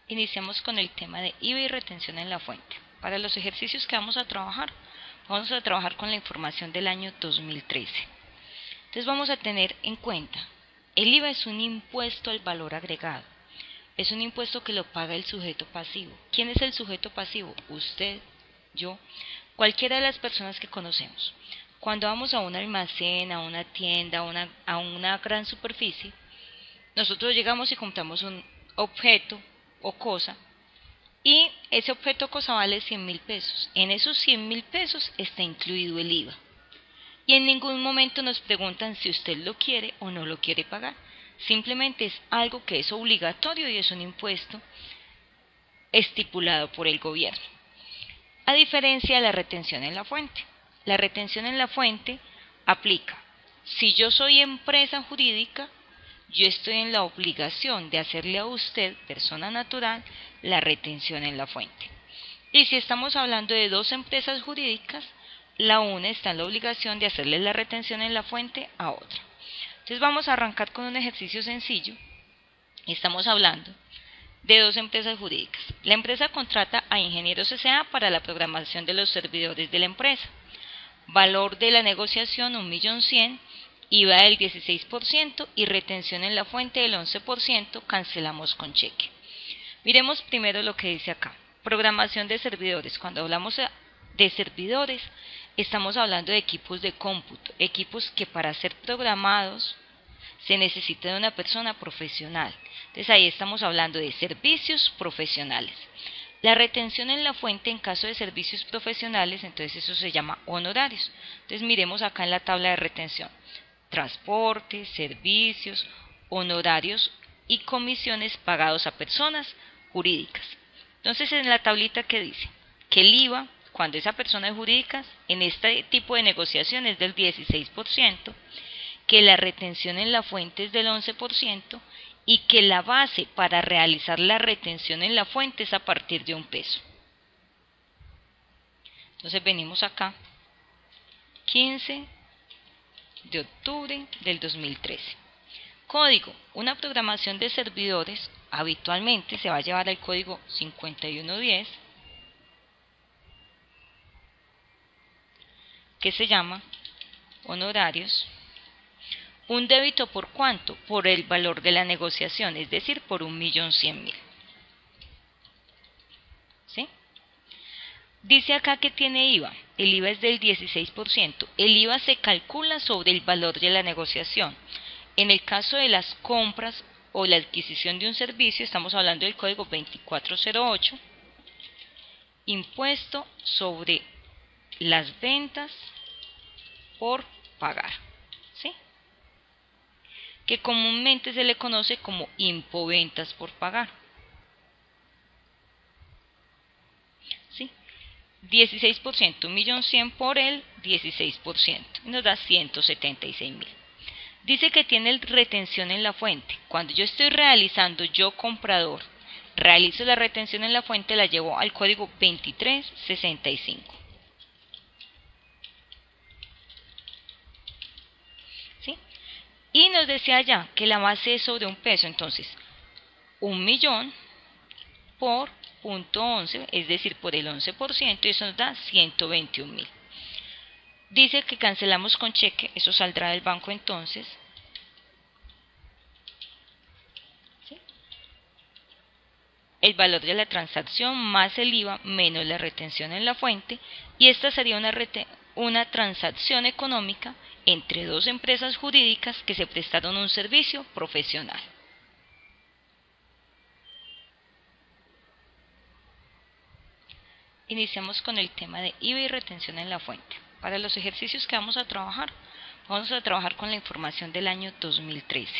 Iniciamos con el tema de IVA y retención en la fuente. Para los ejercicios que vamos a trabajar con la información del año 2013. Entonces vamos a tener en cuenta, el IVA es un impuesto al valor agregado. Es un impuesto que lo paga el sujeto pasivo. ¿Quién es el sujeto pasivo? Usted, yo, cualquiera de las personas que conocemos. Cuando vamos a un almacén, a una tienda, a una gran superficie, nosotros llegamos y compramos un objeto o cosa, y ese objeto o cosa vale 100.000 pesos. En esos 100.000 pesos está incluido el IVA. Y en ningún momento nos preguntan si usted lo quiere o no lo quiere pagar. Simplemente es algo que es obligatorio y es un impuesto estipulado por el gobierno. A diferencia de la retención en la fuente. La retención en la fuente aplica. Si yo soy empresa jurídica, yo estoy en la obligación de hacerle a usted, persona natural, la retención en la fuente. Y si estamos hablando de dos empresas jurídicas, la una está en la obligación de hacerle la retención en la fuente a otra. Entonces vamos a arrancar con un ejercicio sencillo. Estamos hablando de dos empresas jurídicas. La empresa contrata a Ingenieros S.A. para la programación de los servidores de la empresa. Valor de la negociación 1.100.000, IVA del 16% y retención en la fuente del 11%, cancelamos con cheque. Miremos primero lo que dice acá. Programación de servidores. Cuando hablamos de servidores, estamos hablando de equipos de cómputo, equipos que para ser programados se necesita de una persona profesional. Entonces ahí estamos hablando de servicios profesionales. La retención en la fuente en caso de servicios profesionales, entonces eso se llama honorarios. Entonces miremos acá en la tabla de retención. Transporte, servicios, honorarios y comisiones pagados a personas jurídicas. Entonces en la tablita que dice que el IVA, cuando esa persona es jurídica, en este tipo de negociación es del 16%, que la retención en la fuente es del 11% y que la base para realizar la retención en la fuente es a partir de 1 peso. Entonces venimos acá, 15 de octubre del 2013. Código. Una programación de servidores habitualmente se va a llevar al código 5110, que se llama honorarios. Un débito por cuánto? Por el valor de la negociación, es decir, por 1.100.000. ¿Sí? Dice acá que tiene IVA. El IVA es del 16%. El IVA se calcula sobre el valor de la negociación. En el caso de las compras o la adquisición de un servicio, estamos hablando del código 2408, impuesto sobre las ventas por pagar, ¿sí? Que comúnmente se le conoce como impoventas por pagar. ¿Sí? 16%, 1.100.000 por el 16%, y nos da 176.000. Dice que tiene retención en la fuente. Cuando yo estoy realizando, yo comprador, realizo la retención en la fuente, la llevo al código 2365. ¿Sí? Y nos decía ya que la base es sobre 1 peso, entonces 1.000.000 por 0.11, es decir, por el 11%, y eso nos da 121.000. Dice que cancelamos con cheque, eso saldrá del banco entonces. ¿Sí? El valor de la transacción más el IVA menos la retención en la fuente, y esta sería una transacción económica entre dos empresas jurídicas que se prestaron un servicio profesional. Iniciamos con el tema de IVA y retención en la fuente. Para los ejercicios que vamos a trabajar con la información del año 2013.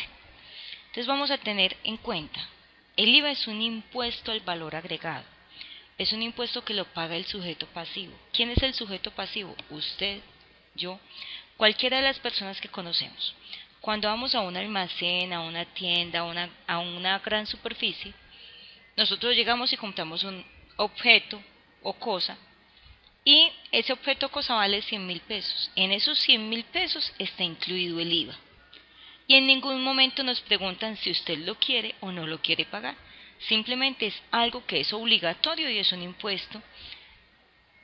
Entonces vamos a tener en cuenta, el IVA es un impuesto al valor agregado. Es un impuesto que lo paga el sujeto pasivo. ¿Quién es el sujeto pasivo? Usted, yo, cualquiera de las personas que conocemos. Cuando vamos a un almacén, a una tienda, a una gran superficie, nosotros llegamos y compramos un objeto o cosa, y ese objeto o cosa vale 100.000 pesos. En esos 100.000 pesos está incluido el IVA. Y en ningún momento nos preguntan si usted lo quiere o no lo quiere pagar. simplemente es algo que es obligatorio y es un impuesto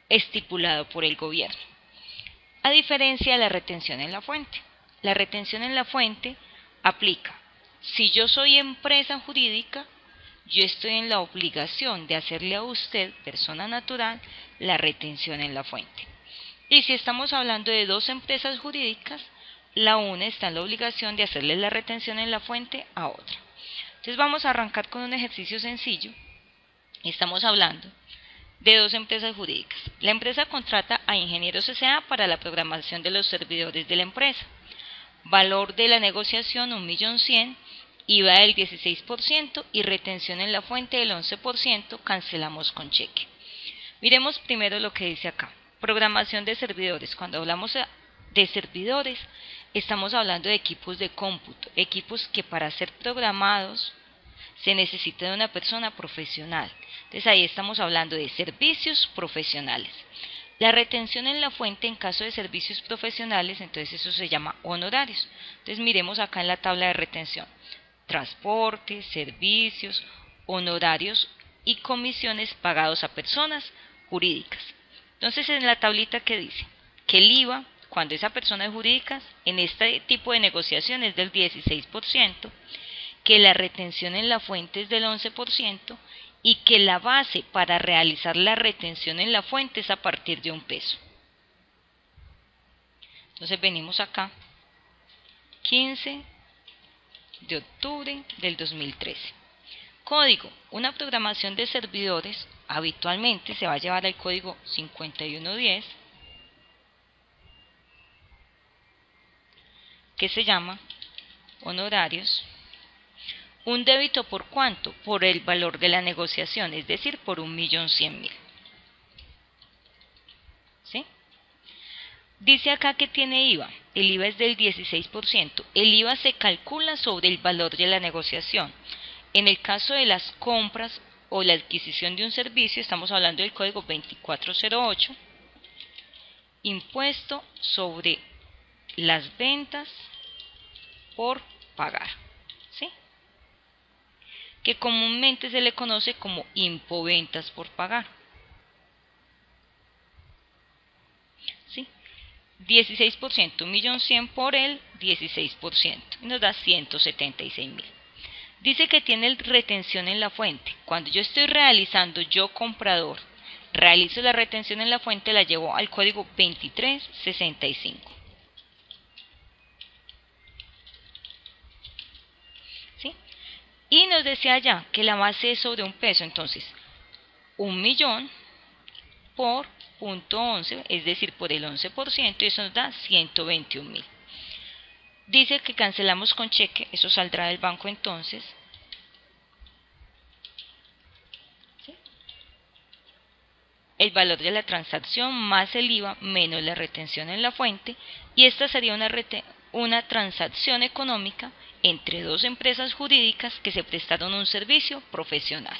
estipulado por el gobierno. A diferencia de la retención en la fuente. La retención en la fuente aplica. Si yo soy empresa jurídica, yo estoy en la obligación de hacerle a usted, persona natural, la retención en la fuente. Y si estamos hablando de dos empresas jurídicas, la una está en la obligación de hacerle la retención en la fuente a otra. Entonces vamos a arrancar con un ejercicio sencillo. Estamos hablando de dos empresas jurídicas. La empresa contrata a Ingenieros S.A. para la programación de los servidores de la empresa. Valor de la negociación 1.100.000, IVA del 16% y retención en la fuente del 11%, cancelamos con cheque. Miremos primero lo que dice acá. Programación de servidores. Cuando hablamos de servidores, estamos hablando de equipos de cómputo, equipos que para ser programados se necesita de una persona profesional. Entonces ahí estamos hablando de servicios profesionales. La retención en la fuente en caso de servicios profesionales, entonces eso se llama honorarios. Entonces miremos acá en la tabla de retención. Transporte, servicios, honorarios y comisiones pagados a personas jurídicas. Entonces en la tablita que dice que el IVA, cuando esa persona es jurídica, en este tipo de negociación es del 16%, que la retención en la fuente es del 11% y que la base para realizar la retención en la fuente es a partir de $1. Entonces venimos acá, 15 de octubre del 2013. Código, una programación de servidores habitualmente se va a llevar al código 5110, que se llama honorarios. Un débito por cuánto, por el valor de la negociación, es decir, por 1.100.000. ¿Sí? Dice acá que tiene IVA. El IVA es del 16%. El IVA se calcula sobre el valor de la negociación. En el caso de las compras o la adquisición de un servicio, estamos hablando del código 2408, impuesto sobre las ventas por pagar, ¿sí? Que comúnmente se le conoce como impoventas por pagar. ¿Sí? 16%, 1.100.000 por el 16%, y nos da 176.000. Dice que tiene retención en la fuente. Cuando yo estoy realizando, yo comprador, realizo la retención en la fuente, la llevo al código 2365. ¿Sí? Y nos decía ya que la base es sobre $1, entonces 1.000.000 por 0.11, es decir, por el 11%, y eso nos da 121.000. Dice que cancelamos con cheque, eso saldrá del banco entonces. ¿Sí? El valor de la transacción más el IVA menos la retención en la fuente, y esta sería una transacción económica entre dos empresas jurídicas que se prestaron un servicio profesional.